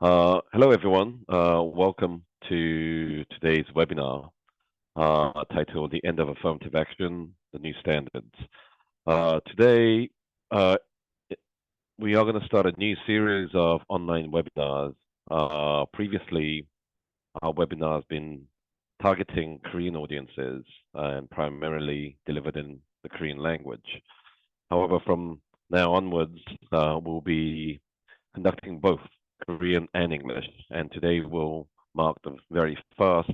Hello, everyone. Welcome to today's webinar titled The End of Affirmative Action, the New Standards. Today, uh, we are going to start a new series of online webinars. Previously, our webinar has been targeting Korean audiences and primarily delivered in the Korean language. However, from now onwards, we'll be conducting both Korean and English, and today will mark the very first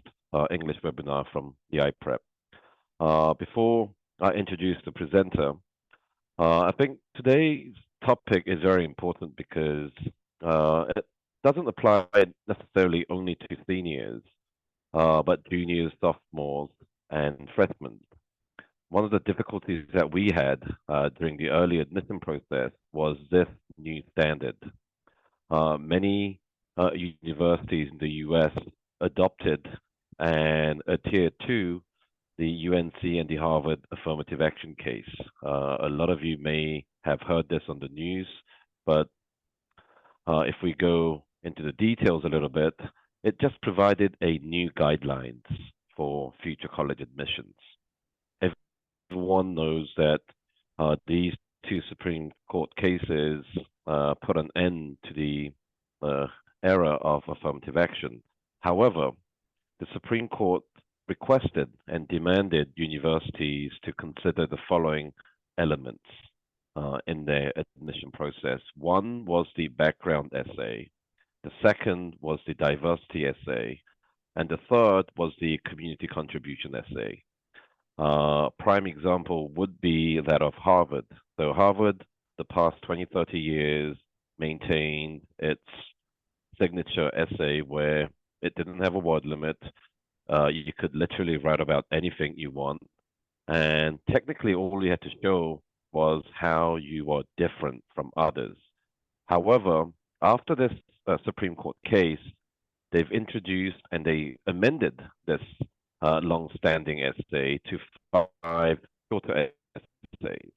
English webinar from diaprep. Before I introduce the presenter, I think today's topic is very important because it doesn't apply necessarily only to seniors, but juniors, sophomores, and freshmen. One of the difficulties that we had during the early admission process was this new standard. Many universities in the US adopted and adhered to the UNC and the Harvard affirmative action case. A lot of you may have heard this on the news, but if we go into the details a little bit, it just provided a new guidelines for future college admissions. Everyone knows that these two Supreme Court cases put an end to the era of affirmative action. However, the Supreme Court requested and demanded universities to consider the following elements in their admission process. One was the background essay, the second was the diversity essay, and the third was the community contribution essay. Prime example would be that of Harvard. So Harvard, the past 20, 30 years, maintained its signature essay where it didn't have a word limit. You could literally write about anything you want. And technically, all you had to show was how you are different from others. However, after this Supreme Court case, they've introduced and they amended this long-standing essay to 5 shorter essays.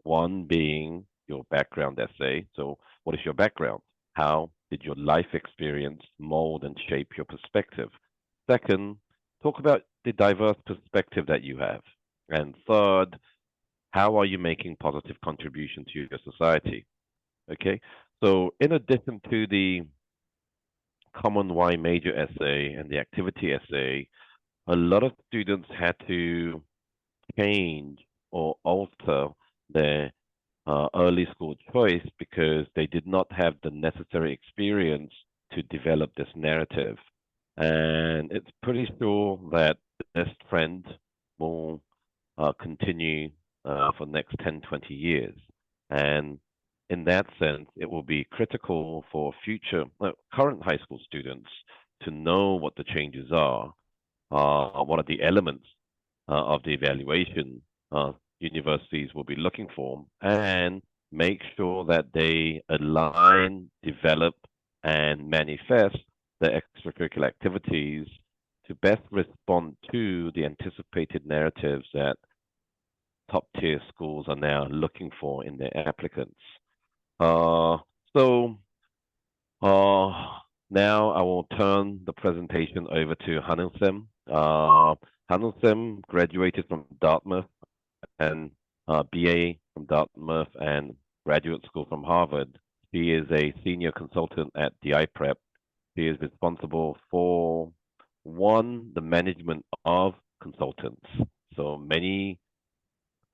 One being your background essay. So, what is your background? How did your life experience mold and shape your perspective? Second, talk about the diverse perspective that you have. And third, how are you making positive contribution to your society? Okay, so in addition to the common Y major essay and the activity essay, a lot of students had to change or alter their early school choice because they did not have the necessary experience to develop this narrative. And it's pretty sure that this trend will continue for the next 10, 20 years. And in that sense, it will be critical for future current high school students to know what the changes are, what are the elements of the evaluation universities will be looking for, and make sure that they align, develop, and manifest the extracurricular activities to best respond to the anticipated narratives that top tier schools are now looking for in their applicants. Uh, so now I will turn the presentation over to Hanung-sim. Hanung-sim graduated from Dartmouth and BA from Dartmouth and graduate school from Harvard. She is a senior consultant at diaprep. She is responsible for, one, the management of consultants. So many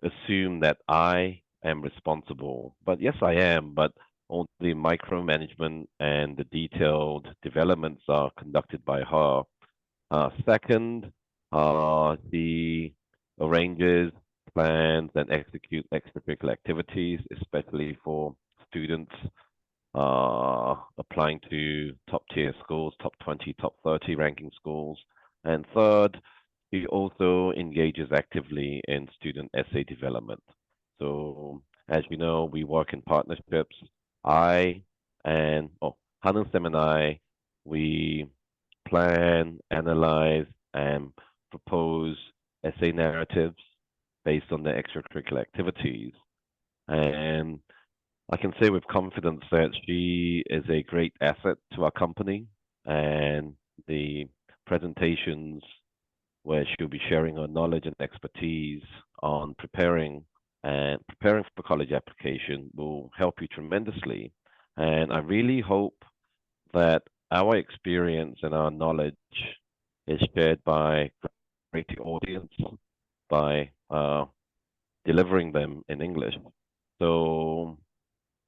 assume that I am responsible, but yes, I am, but all the micromanagement and the detailed developments are conducted by her. Second, she arranges, plans, and executes extracurricular activities, especially for students applying to top tier schools, top 20, top 30 ranking schools. And third, he also engages actively in student essay development. So as you know, we work in partnerships. Hanung-sim and I, we plan, analyze, and propose essay narratives based on the extracurricular activities. And I can say with confidence that she is a great asset to our company, and the presentations where she'll be sharing her knowledge and expertise on preparing for college application will help you tremendously. And I really hope that our experience and our knowledge is shared by a great audience by delivering them in English. So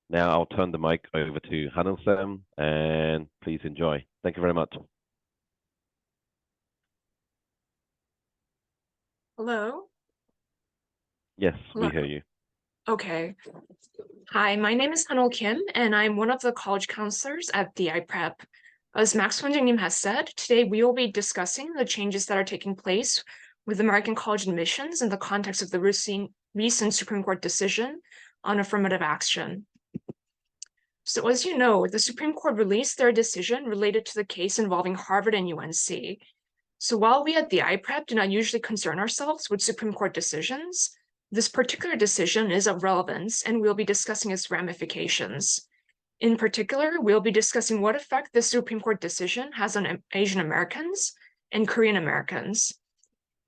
now I'll turn the mic over to Hanel-san, and please enjoy. Thank you very much. Hello? Yes, Hello. we hear you. Okay. Hi, my name is Hanol Kim, and I'm one of the college counselors at diaprep. As Max Wonjingnim has said, today we will be discussing the changes that are taking place with American college admissions in the context of the recent Supreme Court decision on affirmative action. So as you know, the Supreme Court released their decision related to the case involving Harvard and UNC. So while we at diaprep do not usually concern ourselves with Supreme Court decisions, this particular decision is of relevance, and we'll be discussing its ramifications. In particular, we'll be discussing what effect the Supreme Court decision has on Asian Americans and Korean Americans.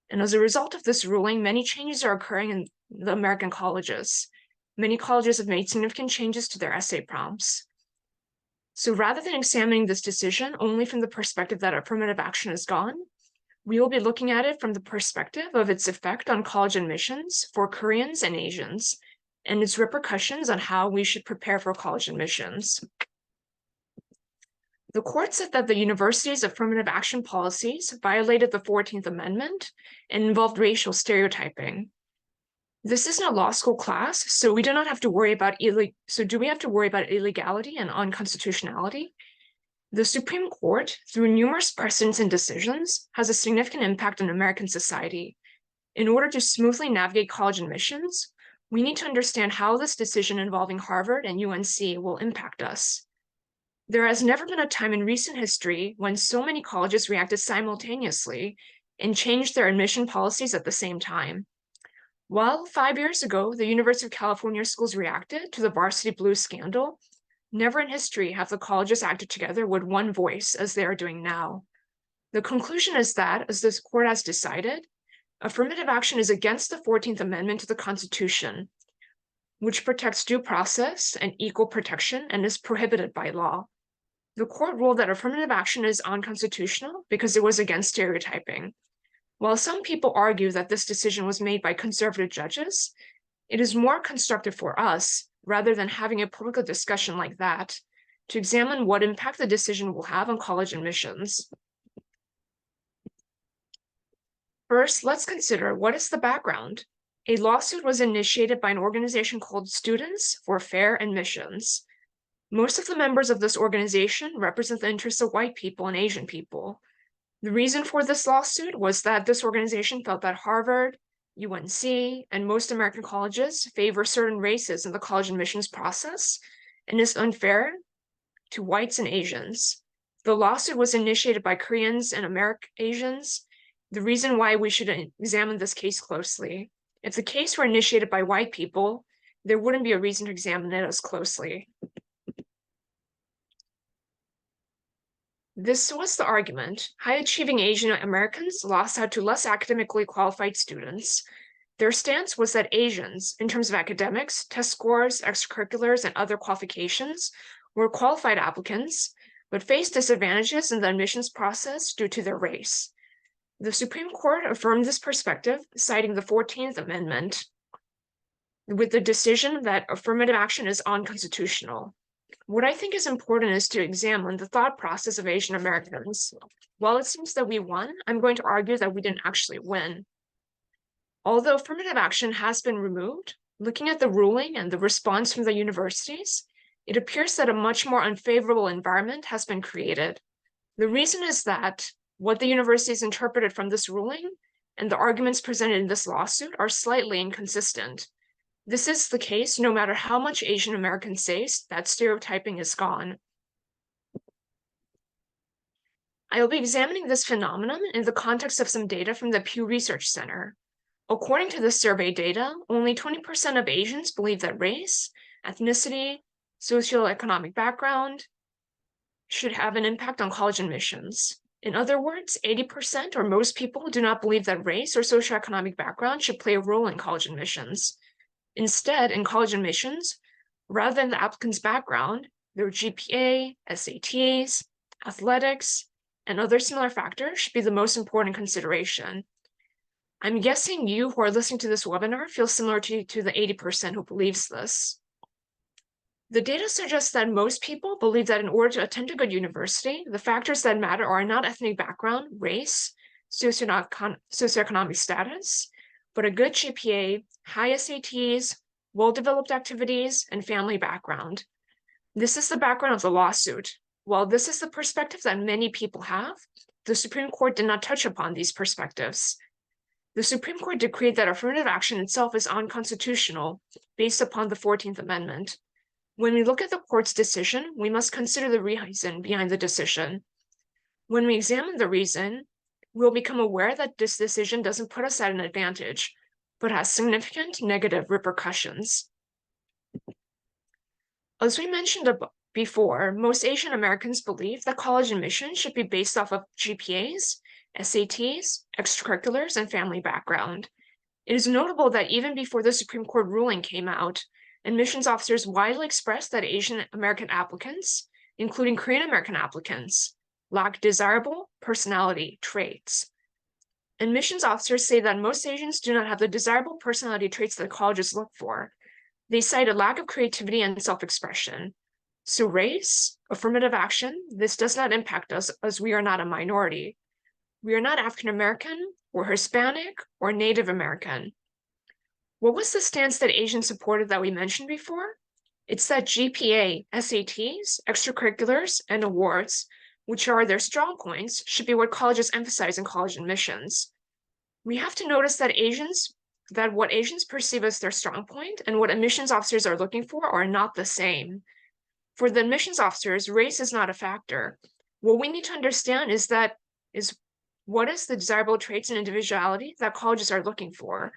And as a result of this ruling, many changes are occurring in the American colleges. Many colleges have made significant changes to their essay prompts. So rather than examining this decision only from the perspective that affirmative action is gone, we will be looking at it from the perspective of its effect on college admissions for Koreans and Asians, and its repercussions on how we should prepare for college admissions. The court said that the university's affirmative action policies violated the 14th Amendment and involved racial stereotyping. This isn't a law school class, so we do not have to worry about do we have to worry about illegality and unconstitutionality? The Supreme Court, through numerous precedents and decisions, has a significant impact on American society. In order to smoothly navigate college admissions, we need to understand how this decision involving Harvard and UNC will impact us. There has never been a time in recent history when so many colleges reacted simultaneously and changed their admission policies at the same time. While 5 years ago, the University of California schools reacted to the Varsity Blues scandal, never in history have the colleges acted together with one voice as they are doing now. The conclusion is that, as this court has decided, affirmative action is against the 14th Amendment to the Constitution, which protects due process and equal protection and is prohibited by law. The court ruled that affirmative action is unconstitutional because it was against stereotyping. While some people argue that this decision was made by conservative judges, it is more constructive for us, rather than having a political discussion like that, to examine what impact the decision will have on college admissions. First, let's consider what is the background. A lawsuit was initiated by an organization called Students for Fair Admissions. Most of the members of this organization represent the interests of white people and Asian people. The reason for this lawsuit was that this organization felt that Harvard, UNC, and most American colleges favor certain races in the college admissions process and is unfair to whites and Asians. The lawsuit was initiated by Koreans and Asians. The reason why we should examine this case closely. If the case were initiated by white people, there wouldn't be a reason to examine it as closely. This was the argument. High-achieving Asian Americans lost out to less academically qualified students. Their stance was that Asians, in terms of academics, test scores, extracurriculars, and other qualifications, were qualified applicants, but faced disadvantages in the admissions process due to their race. The Supreme Court affirmed this perspective, citing the 14th Amendment, with the decision that affirmative action is unconstitutional. What I think is important is to examine the thought process of Asian Americans. While it seems that we won, I'm going to argue that we didn't actually win. Although affirmative action has been removed, looking at the ruling and the response from the universities, it appears that a much more unfavorable environment has been created. The reason is that what the universities interpreted from this ruling and the arguments presented in this lawsuit are slightly inconsistent. This is the case no matter how much Asian Americans say that stereotyping is gone. I will be examining this phenomenon in the context of some data from the Pew Research Center. According to this survey data, only 20% of Asians believe that race, ethnicity, socioeconomic background should have an impact on college admissions. In other words, 80% or most people do not believe that race or socioeconomic background should play a role in college admissions. Instead, in college admissions, rather than the applicant's background, their GPA, SATs, athletics, and other similar factors should be the most important consideration. I'm guessing you who are listening to this webinar feel similar to the 80% who believes this. The data suggests that most people believe that in order to attend a good university, the factors that matter are not ethnic background, race, socioeconomic status, but a good GPA, high SATs, well-developed activities, and family background. This is the background of the lawsuit. While this is the perspective that many people have, the Supreme Court did not touch upon these perspectives. The Supreme Court decreed that affirmative action itself is unconstitutional based upon the 14th Amendment. When we look at the court's decision, we must consider the reason behind the decision. When we examine the reason, we'll become aware that this decision doesn't put us at an advantage, but has significant negative repercussions. As we mentioned before, most Asian Americans believe that college admission should be based off of GPAs, SATs, extracurriculars, and family background. It is notable that even before the Supreme Court ruling came out, admissions officers widely expressed that Asian American applicants, including Korean American applicants, lack desirable personality traits. Admissions officers say that most Asians do not have the desirable personality traits that colleges look for. They cite a lack of creativity and self-expression. So race, affirmative action, this does not impact us as we are not a minority. We are not African American or Hispanic or Native American. What was the stance that Asians supported that we mentioned before? It's that GPA, SATs, extracurriculars, and awards, which are their strong points, should be what colleges emphasize in college admissions. We have to notice that what Asians perceive as their strong point and what admissions officers are looking for are not the same. For the admissions officers, race is not a factor. What we need to understand is what is the desirable traits and individuality that colleges are looking for.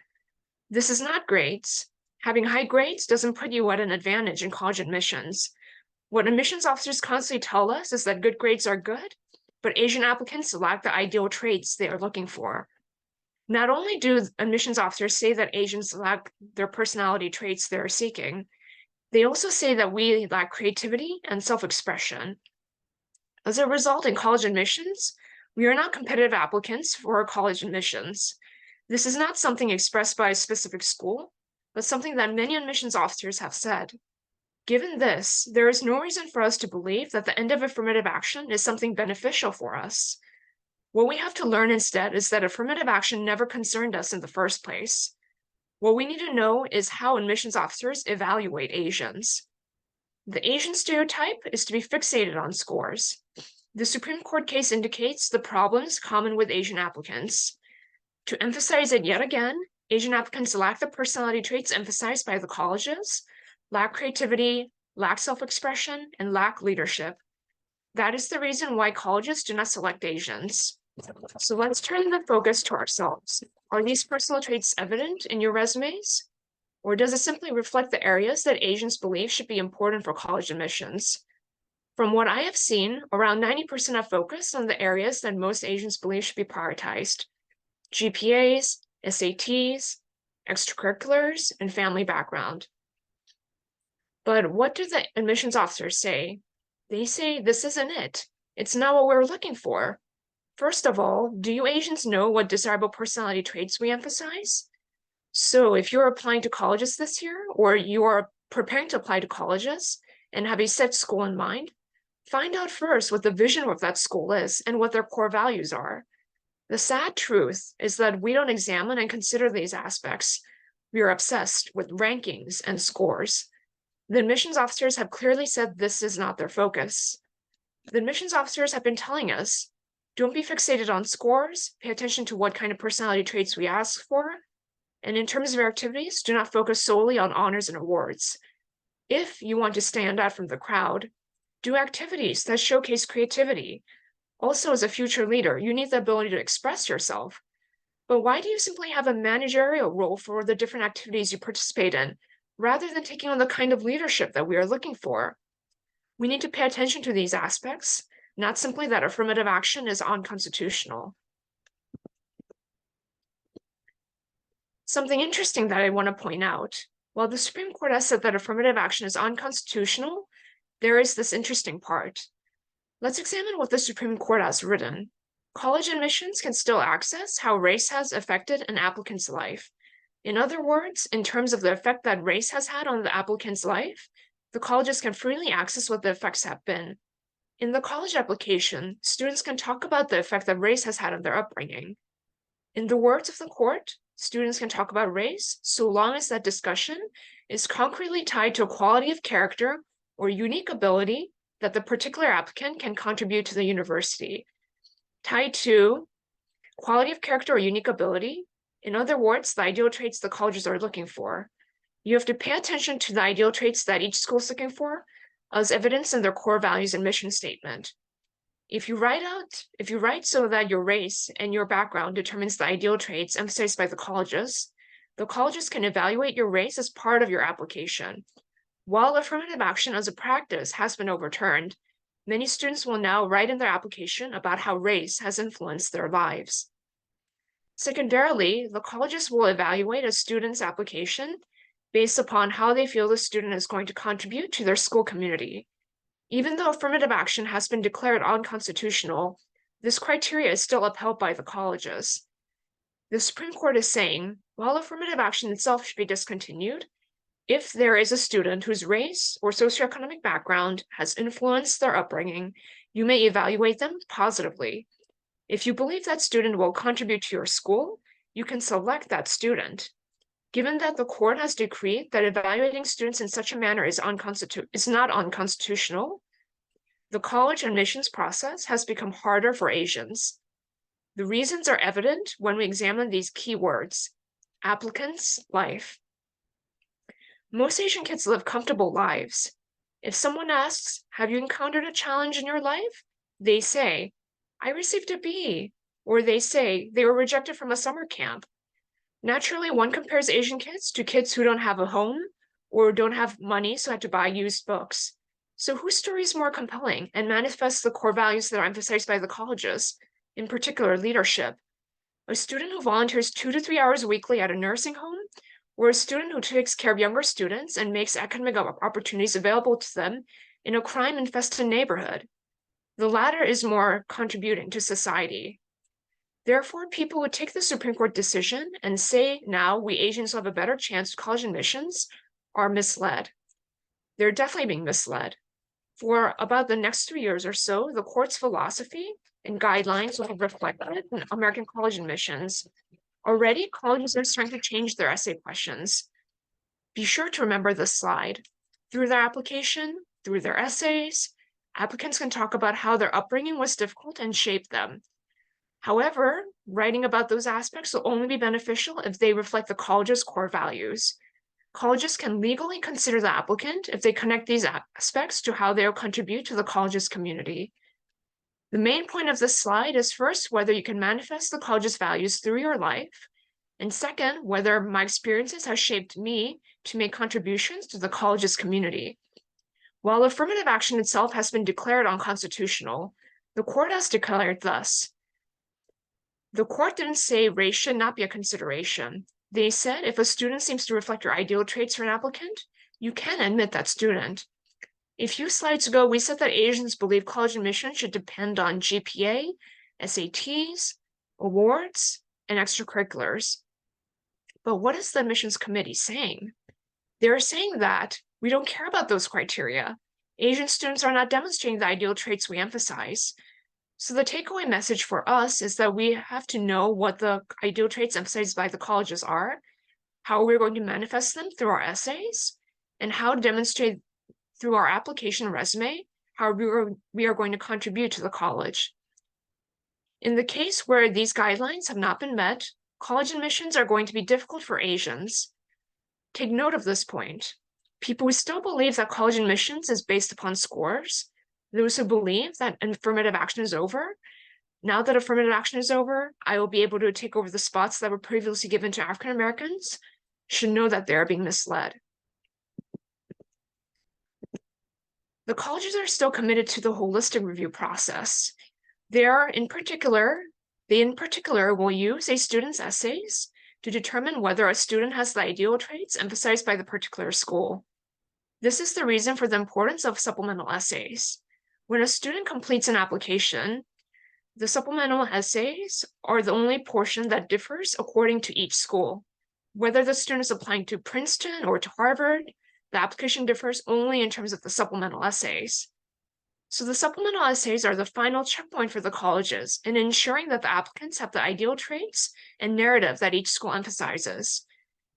This is not grades. Having high grades doesn't put you at an advantage in college admissions. What admissions officers constantly tell us is that good grades are good, but Asian applicants lack the ideal traits they are looking for. Not only do admissions officers say that Asians lack their personality traits they're seeking, they also say that we lack creativity and self-expression. As a result, in college admissions, we are not competitive applicants for college admissions. This is not something expressed by a specific school, but something that many admissions officers have said. Given this, there is no reason for us to believe that the end of affirmative action is something beneficial for us. What we have to learn instead is that affirmative action never concerned us in the first place. What we need to know is how admissions officers evaluate Asians. The Asian stereotype is to be fixated on scores. The Supreme Court case indicates the problems common with Asian applicants. To emphasize it yet again, Asian applicants lack the personality traits emphasized by the colleges, lack creativity, lack self-expression, and lack leadership. That is the reason why colleges do not select Asians. So let's turn the focus to ourselves. Are these personal traits evident in your resumes? Or does it simply reflect the areas that Asians believe should be important for college admissions? From what I have seen, around 90% have focused on the areas that most Asians believe should be prioritized: GPAs, SATs, extracurriculars, and family background. But what do the admissions officers say? They say this isn't it. It's not what we're looking for. First of all, do you Asians know what desirable personality traits we emphasize? So if you're applying to colleges this year, or you are preparing to apply to colleges and have a set school in mind, find out first what the vision of that school is and what their core values are. The sad truth is that we don't examine and consider these aspects. We are obsessed with rankings and scores. The admissions officers have clearly said this is not their focus. The admissions officers have been telling us, don't be fixated on scores, pay attention to what kind of personality traits we ask for, and in terms of your activities, do not focus solely on honors and awards. If you want to stand out from the crowd, do activities that showcase creativity. Also, as a future leader, you need the ability to express yourself. But why do you simply have a managerial role for the different activities you participate in? rather than taking on the kind of leadership that we are looking for. We need to pay attention to these aspects, not simply that affirmative action is unconstitutional. Something interesting that I want to point out, while the Supreme Court has said that affirmative action is unconstitutional, there is this interesting part. Let's examine what the Supreme Court has written. College admissions can still access how race has affected an applicant's life. In other words, in terms of the effect that race has had on the applicant's life, the colleges can freely access what the effects have been. In the college application, students can talk about the effect that race has had on their upbringing. In the words of the court, students can talk about race so long as that discussion is concretely tied to a quality of character or unique ability that the particular applicant can contribute to the university. Tied to quality of character or unique ability, in other words, the ideal traits the colleges are looking for. You have to pay attention to the ideal traits that each school is looking for as evidenced in their core values and mission statement. If you write so that your race and your background determines the ideal traits emphasized by the colleges can evaluate your race as part of your application. While affirmative action as a practice has been overturned, many students will now write in their application about how race has influenced their lives. Secondarily, the colleges will evaluate a student's application based upon how they feel the student is going to contribute to their school community. Even though affirmative action has been declared unconstitutional, this criteria is still upheld by the colleges. The Supreme Court is saying, while affirmative action itself should be discontinued, if there is a student whose race or socioeconomic background has influenced their upbringing, you may evaluate them positively. If you believe that student will contribute to your school, you can select that student. Given that the court has decreed that evaluating students in such a manner is not unconstitutional, the college admissions process has become harder for Asians. The reasons are evident when we examine these key words: applicants, life. Most Asian kids live comfortable lives. If someone asks, "Have you encountered a challenge in your life?" they say, "I received a B," or they say they were rejected from a summer camp. Naturally, one compares Asian kids to kids who don't have a home or don't have money, so had to buy used books. So whose story is more compelling and manifests the core values that are emphasized by the colleges, in particular leadership? A student who volunteers 2 to 3 hours weekly at a nursing home, or a student who takes care of younger students and makes academic opportunities available to them in a crime-infested neighborhood? The latter is more contributing to society. Therefore, people who take the Supreme Court decision and say now we Asians will have a better chance to college admissions are misled. They're definitely being misled. For about the next 3 years or so, the court's philosophy and guidelines will have reflected in American college admissions. Already, colleges are starting to change their essay questions. Be sure to remember this slide. Through their application, through their essays, applicants can talk about how their upbringing was difficult and shaped them. However, writing about those aspects will only be beneficial if they reflect the college's core values. Colleges can legally consider the applicant if they connect these aspects to how they will contribute to the college's community. The main point of this slide is first, whether you can manifest the college's values through your life, and second, whether my experiences have shaped me to make contributions to the college's community. While affirmative action itself has been declared unconstitutional, the court has declared thus. The court didn't say race should not be a consideration. They said if a student seems to reflect your ideal traits for an applicant, you can admit that student. A few slides ago, we said that Asians believe college admission should depend on GPA, SATs, awards, and extracurriculars. But what is the admissions committee saying? They're saying that we don't care about those criteria. Asian students are not demonstrating the ideal traits we emphasize. So the takeaway message for us is that we have to know what the ideal traits emphasized by the colleges are, how we're going to manifest them through our essays, and how to demonstrate through our application resume how we are going to contribute to the college. In the case where these guidelines have not been met, college admissions are going to be difficult for Asians. Take note of this point. People who still believe that college admissions is based upon scores, those who believe that affirmative action is over, now that affirmative action is over, I will be able to take over the spots that were previously given to African Americans, should know that they are being misled. The colleges are still committed to the holistic review process. They in particular will use a student's essays to determine whether a student has the ideal traits emphasized by the particular school. This is the reason for the importance of supplemental essays. When a student completes an application, the supplemental essays are the only portion that differs according to each school. Whether the student is applying to Princeton or to Harvard, the application differs only in terms of the supplemental essays. So the supplemental essays are the final checkpoint for the colleges in ensuring that the applicants have the ideal traits and narrative that each school emphasizes.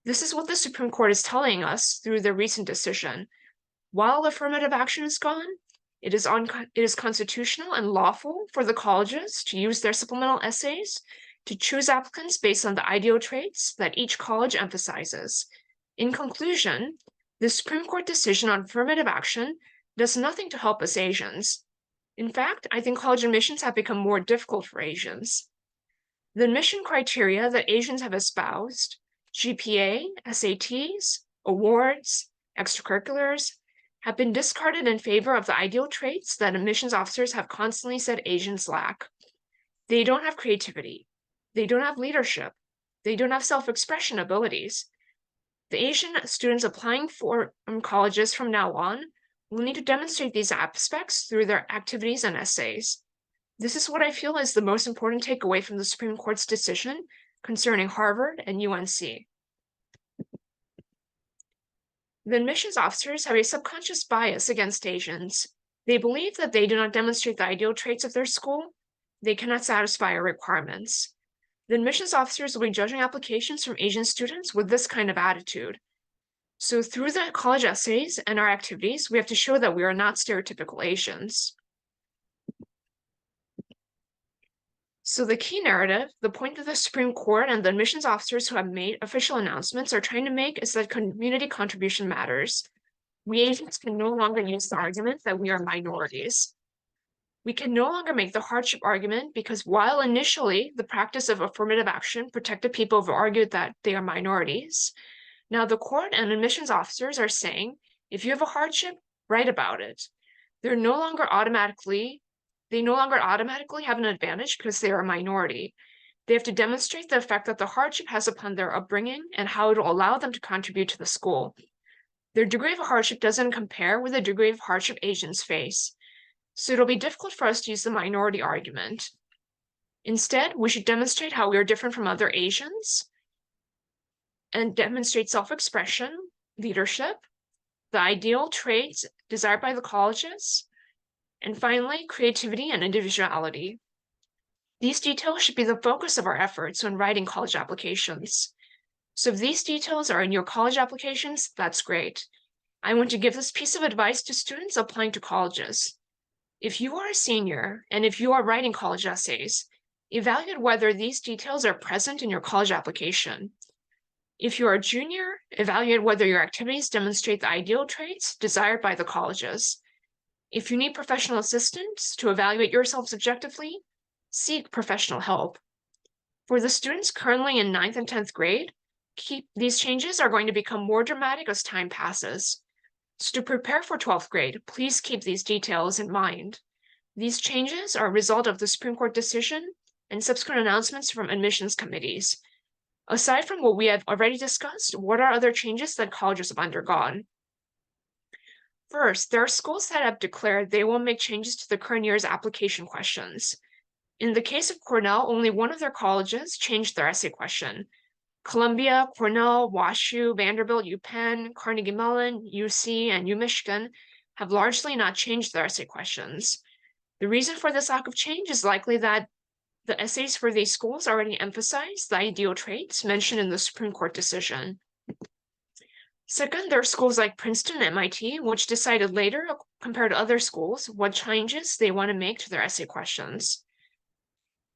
This is what the Supreme Court is telling us through their recent decision. While affirmative action is gone, it is constitutional and lawful for the colleges to use their supplemental essays to choose applicants based on the ideal traits that each college emphasizes. In conclusion, the Supreme Court decision on affirmative action does nothing to help us Asians. In fact, I think college admissions have become more difficult for Asians. The admission criteria that Asians have espoused, GPA, SATs, awards, extracurriculars, have been discarded in favor of the ideal traits that admissions officers have constantly said Asians lack. They don't have creativity. They don't have leadership. They don't have self-expression abilities. The Asian students applying for colleges from now on will need to demonstrate these aspects through their activities and essays. This is what I feel is the most important takeaway from the Supreme Court's decision concerning Harvard and UNC. The admissions officers have a subconscious bias against Asians. They believe that they do not demonstrate the ideal traits of their school. They cannot satisfy our requirements. The admissions officers will be judging applications from Asian students with this kind of attitude. So through the college essays and our activities, we have to show that we are not stereotypical Asians. So the key narrative, the point that the Supreme Court and the admissions officers who have made official announcements are trying to make is that community contribution matters. We Asians can no longer use the argument that we are minorities. We can no longer make the hardship argument because while initially the practice of affirmative action protected people who argued that they are minorities, now the court and admissions officers are saying, if you have a hardship, write about it. They no longer automatically have an advantage because they are a minority. They have to demonstrate the effect that the hardship has upon their upbringing and how it will allow them to contribute to the school. Their degree of hardship doesn't compare with the degree of hardship Asians face. So it'll be difficult for us to use the minority argument. Instead, we should demonstrate how we are different from other Asians and demonstrate self-expression, leadership, the ideal traits desired by the colleges, and finally, creativity and individuality. These details should be the focus of our efforts when writing college applications. So if these details are in your college applications, that's great. I want to give this piece of advice to students applying to colleges. If you are a senior and if you are writing college essays, evaluate whether these details are present in your college application. If you are a junior, evaluate whether your activities demonstrate the ideal traits desired by the colleges. If you need professional assistance to evaluate yourself subjectively, seek professional help. For the students currently in 9th and 10th grade, these changes are going to become more dramatic as time passes. So to prepare for 12th grade, please keep these details in mind. These changes are a result of the Supreme Court decision and subsequent announcements from admissions committees. Aside from what we have already discussed, what are other changes that colleges have undergone? First, there are schools that have declared they will make changes to the current year's application questions. In the case of Cornell, only one of their colleges changed their essay question. Columbia, Cornell, WashU, Vanderbilt, UPenn, Carnegie Mellon, UC, and UMichigan have largely not changed their essay questions. The reason for this lack of change is likely that the essays for these schools already emphasize the ideal traits mentioned in the Supreme Court decision. Second, there are schools like Princeton and MIT, which decided later, compared to other schools, what changes they want to make to their essay questions.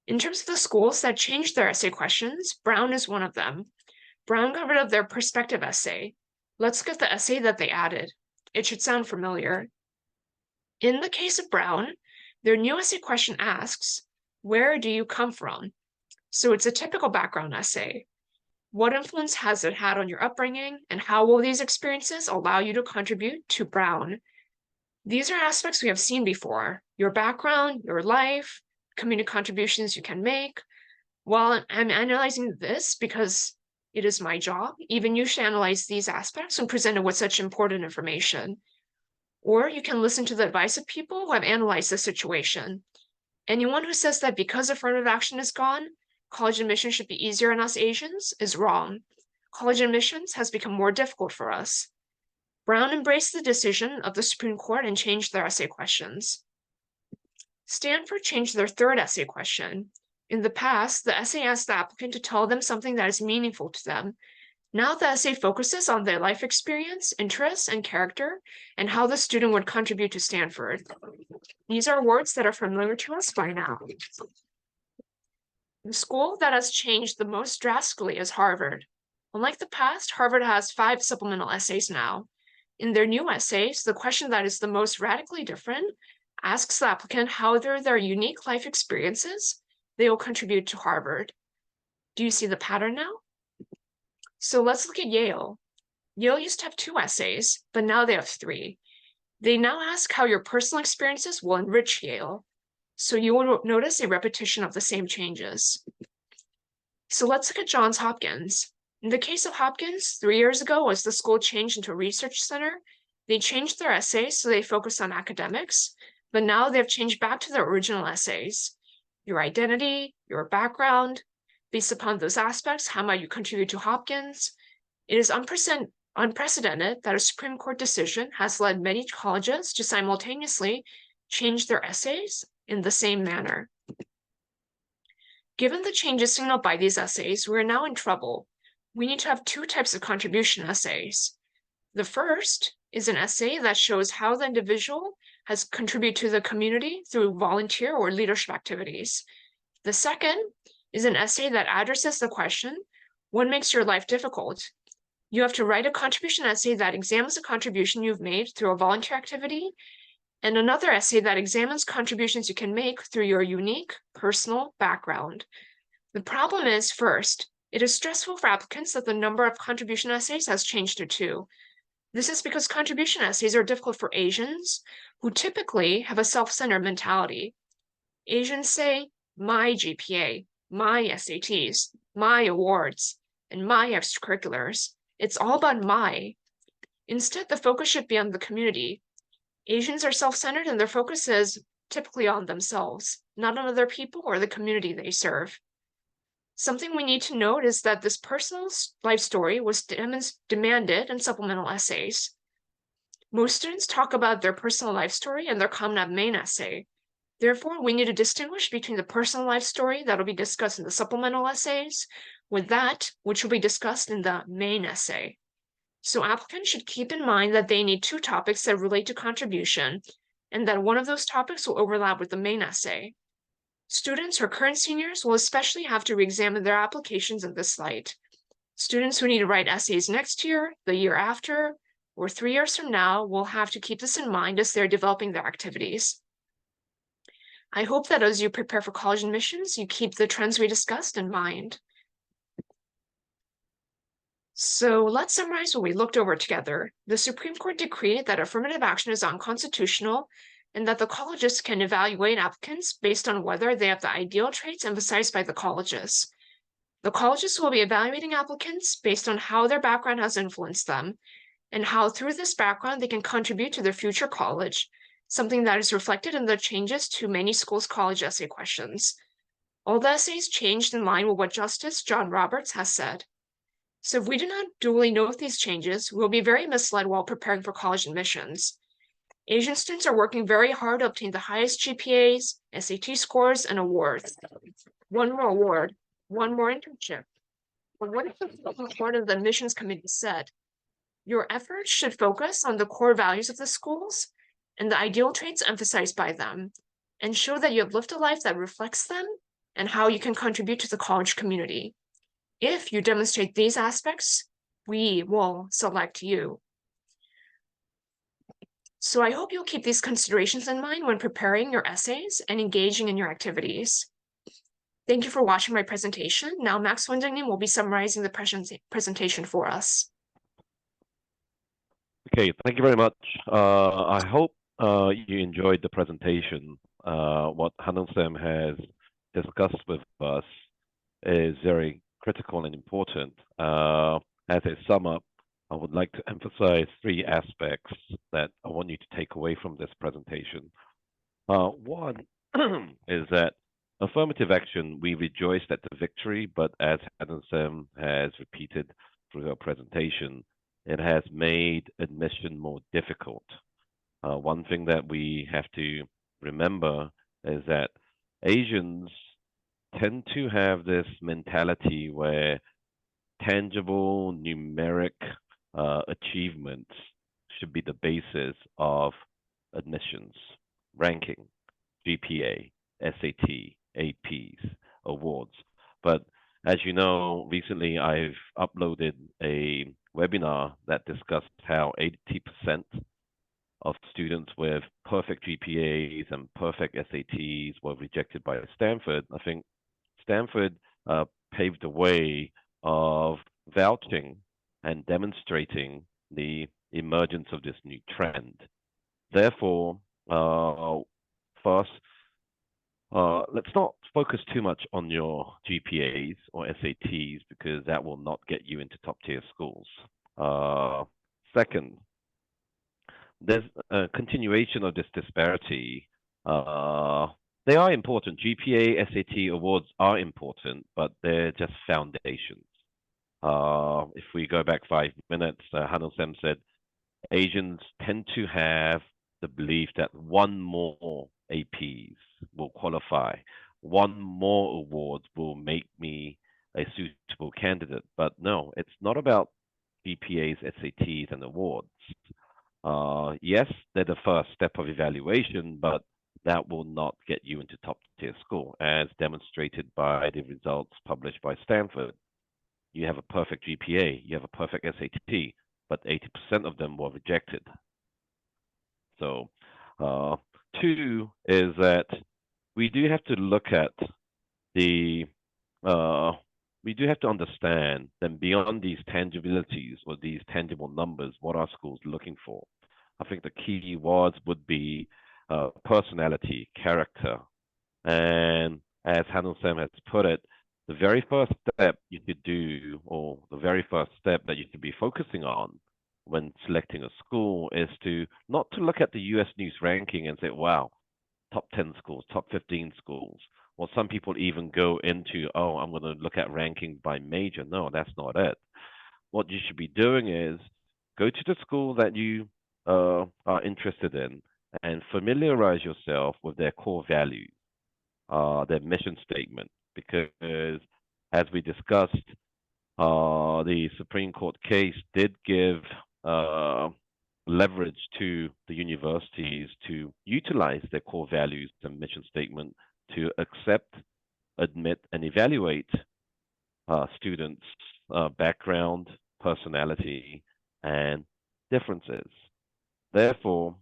In terms of the schools that changed their essay questions, Brown is one of them. Brown got rid of their perspective essay. Let's get the essay that they added. It should sound familiar. In the case of Brown, their new essay question asks, where do you come from? So it's a typical background essay. What influence has it had on your upbringing, and how will these experiences allow you to contribute to Brown? These are aspects we have seen before: your background, your life, community contributions you can make. While I'm analyzing this because it is my job, even you should analyze these aspects when presented with such important information. Or you can listen to the advice of people who have analyzed the situation. Anyone who says that because affirmative action is gone, college admission should be easier on us Asians is wrong. College admissions has become more difficult for us. Brown embraced the decision of the Supreme Court and changed their essay questions. Stanford changed their third essay question. In the past, the essay asked the applicant to tell them something that is meaningful to them. Now the essay focuses on their life experience, interests, and character, and how the student would contribute to Stanford. These are words that are familiar to us by now. The school that has changed the most drastically is Harvard. Unlike the past, Harvard has 5 supplemental essays now. In their new essays, the question that is the most radically different asks the applicant how through their unique life experiences they will contribute to Harvard. Do you see the pattern now? So let's look at Yale. Yale used to have 2 essays, but now they have 3. They now ask how your personal experiences will enrich Yale. So you will notice a repetition of the same changes. So let's look at Johns Hopkins. In the case of Hopkins, 3 years ago, as the school changed into a research center, they changed their essays so they focused on academics, but now they've changed back to their original essays. Your identity, your background, based upon those aspects, how might you contribute to Hopkins? It is unprecedented that a Supreme Court decision has led many colleges to simultaneously change their essays in the same manner. Given the changes signaled by these essays, we are now in trouble. We need to have 2 types of contribution essays. The first is an essay that shows how the individual has contributed to the community through volunteer or leadership activities. The second is an essay that addresses the question, what makes your life difficult? You have to write a contribution essay that examines the contribution you've made through a volunteer activity, and another essay that examines contributions you can make through your unique personal background. The problem is, first, it is stressful for applicants that the number of contribution essays has changed to 2. This is because contribution essays are difficult for Asians, who typically have a self-centered mentality. Asians say, my GPA, my SATs, my awards, and my extracurriculars. It's all about my. Instead, the focus should be on the community. Asians are self-centered and their focus is typically on themselves, not on other people or the community they serve. Something we need to note is that this personal life story was demanded in supplemental essays. Most students talk about their personal life story in their Common App main essay. Therefore, we need to distinguish between the personal life story that will be discussed in the supplemental essays with that which will be discussed in the main essay. So applicants should keep in mind that they need 2 topics that relate to contribution, and that one of those topics will overlap with the main essay. Students or current seniors will especially have to re-examine their applications in this light. Students who need to write essays next year, the year after, or 3 years from now will have to keep this in mind as they're developing their activities. I hope that as you prepare for college admissions, you keep the trends we discussed in mind. So let's summarize what we looked over together. The Supreme Court decreed that affirmative action is unconstitutional and that the colleges can evaluate applicants based on whether they have the ideal traits emphasized by the colleges. The colleges will be evaluating applicants based on how their background has influenced them and how through this background they can contribute to their future college, something that is reflected in the changes to many schools' college essay questions. All the essays changed in line with what Justice John Roberts has said. So if we do not duly note these changes, we'll be very misled while preparing for college admissions. Asian students are working very hard to obtain the highest GPAs, SAT scores, and awards. One more award, one more internship. But what if the part of the admissions committee said? Your efforts should focus on the core values of the schools and the ideal traits emphasized by them, and show that you have lived a life that reflects them and how you can contribute to the college community. If you demonstrate these aspects, we will select you. So I hope you'll keep these considerations in mind when preparing your essays and engaging in your activities. Thank you for watching my presentation. Now Max Winding will be summarizing the presentation for us. Okay, thank you very much. I hope you enjoyed the presentation. What Hanung-Sam has discussed with us is very critical and important. As a sum up, I would like to emphasize three aspects that I want you to take away from this presentation. One is that affirmative action, we rejoiced at the victory, but as Hanung-Sam has repeated through her presentation, it has made admission more difficult. One thing that we have to remember is that Asians tend to have this mentality where tangible numeric achievements should be the basis of admissions, ranking, GPA, SAT, APs, awards. But as you know, recently I've uploaded a webinar that discussed how 80% of students with perfect GPAs and perfect SATs were rejected by Stanford. I think Stanford paved the way of vouching and demonstrating the emergence of this new trend. Therefore, first, let's not focus too much on your GPAs or SATs because that will not get you into top tier schools. Second, there's a continuation of this disparity. They are important. GPA, SAT awards are important, but they're just foundations. If we go back 5 minutes, Hanung-Sam said Asians tend to have the belief that one more APs will qualify, one more award will make me a suitable candidate. But no, it's not about GPAs, SATs, and awards. Yes, they're the first step of evaluation, but that will not get you into top tier school, as demonstrated by the results published by Stanford. You have a perfect GPA, you have a perfect SAT, but 80% of them were rejected. So, two is that we do have to look at the, we do have to understand that beyond these tangibilities or these tangible numbers, what are schools looking for? I think the key words would be personality, character. And as Hanung-Sam has put it, the very first step you should do, or the very first step that you should be focusing on when selecting a school is to not to look at the US News ranking and say, wow, top 10 schools, top 15 schools. Or some people even go into, oh, I'm going to look at rankings by major. No, that's not it. What you should be doing is go to the school that you are interested in and familiarize yourself with their core values, their mission statement. Because as we discussed, the Supreme Court case did give leverage to the universities to utilize their core values and mission statement to accept, admit, and evaluate students' background, personality, and differences. Therefore,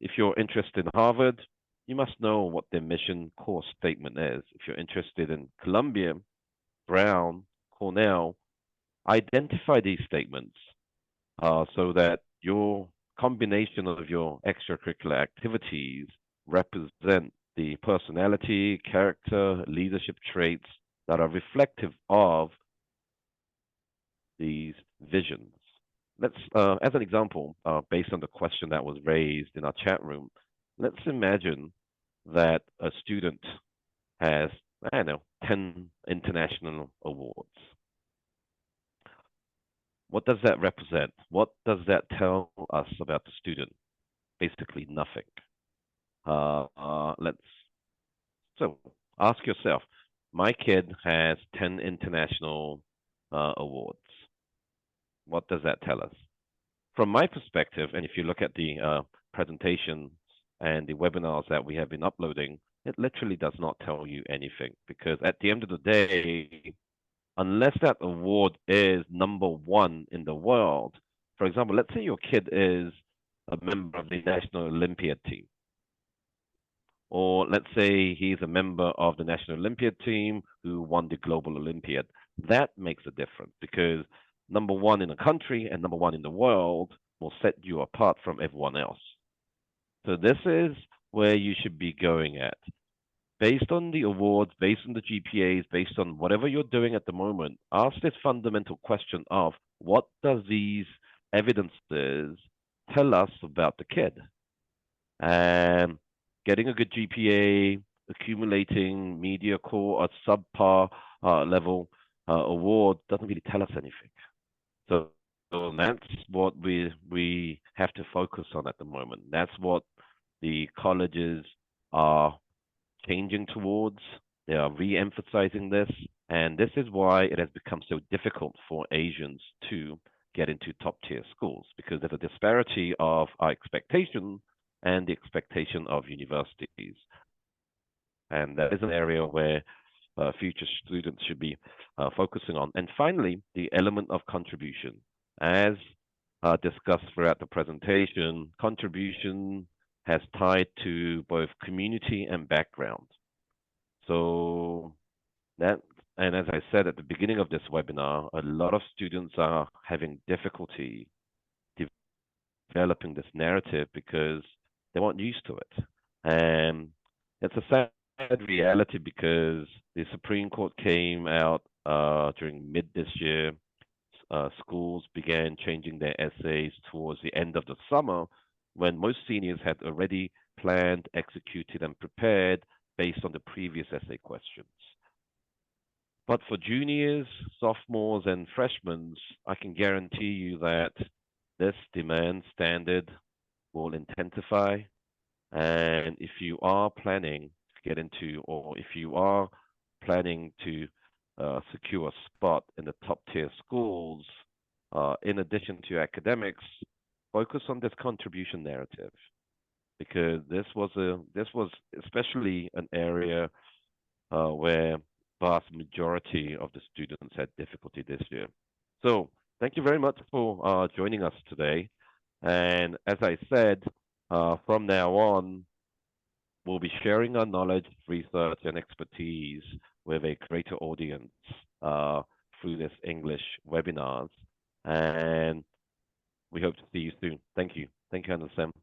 if you're interested in Harvard, you must know what their mission core statement is. If you're interested in Columbia, Brown, Cornell, identify these statements so that your combination of your extracurricular activities represent the personality, character, leadership traits that are reflective of these visions. Let's, as an example, based on the question that was raised in our chat room, let's imagine that a student has, I don't know, 10 international awards. What does that represent? What does that tell us about the student? Basically nothing. So ask yourself, my kid has 10 international awards. What does that tell us? From my perspective, and if you look at the presentations and the webinars that we have been uploading, it literally does not tell you anything, because at the end of the day, unless that award is #1 in the world, for example, let's say your kid is a member of the National Olympiad team, or let's say he's a member of the National Olympiad team who won the Global Olympiad. That makes a difference, because #1 in a country and #1 in the world will set you apart from everyone else. So this is where you should be going at. Based on the awards, based on the GPAs, based on whatever you're doing at the moment, ask this fundamental question of what does these evidences tell us about the kid? And getting a good GPA, accumulating media core or subpar level award doesn't really tell us anything. So, that's what we have to focus on at the moment. That's what the colleges are changing towards. They are re-emphasizing this, and this is why it has become so difficult for Asians to get into top-tier schools, because there's a disparity of our expectation and the expectation of universities. And that is an area where future students should be focusing on. And finally, the element of contribution. As discussed throughout the presentation, contribution has tied to both community and background. So that, and as I said at the beginning of this webinar, a lot of students are having difficulty developing this narrative because they weren't used to it. And it's a sad reality because the Supreme Court came out during mid this year. Schools began changing their essays towards the end of the summer when most seniors had already planned, executed, and prepared based on the previous essay questions. But for juniors, sophomores, and freshmen, I can guarantee you that this demand standard will intensify. And if you are planning to get into, or if you are planning to secure a spot in the top tier schools, in addition to academics, focus on this contribution narrative, because this was especially an area where vast majority of the students had difficulty this year. So thank you very much for joining us today. And as I said, from now on, we'll be sharing our knowledge, research, and expertise with a greater audience through this English webinars. And we hope to see you soon. Thank you. Thank you, Anderson.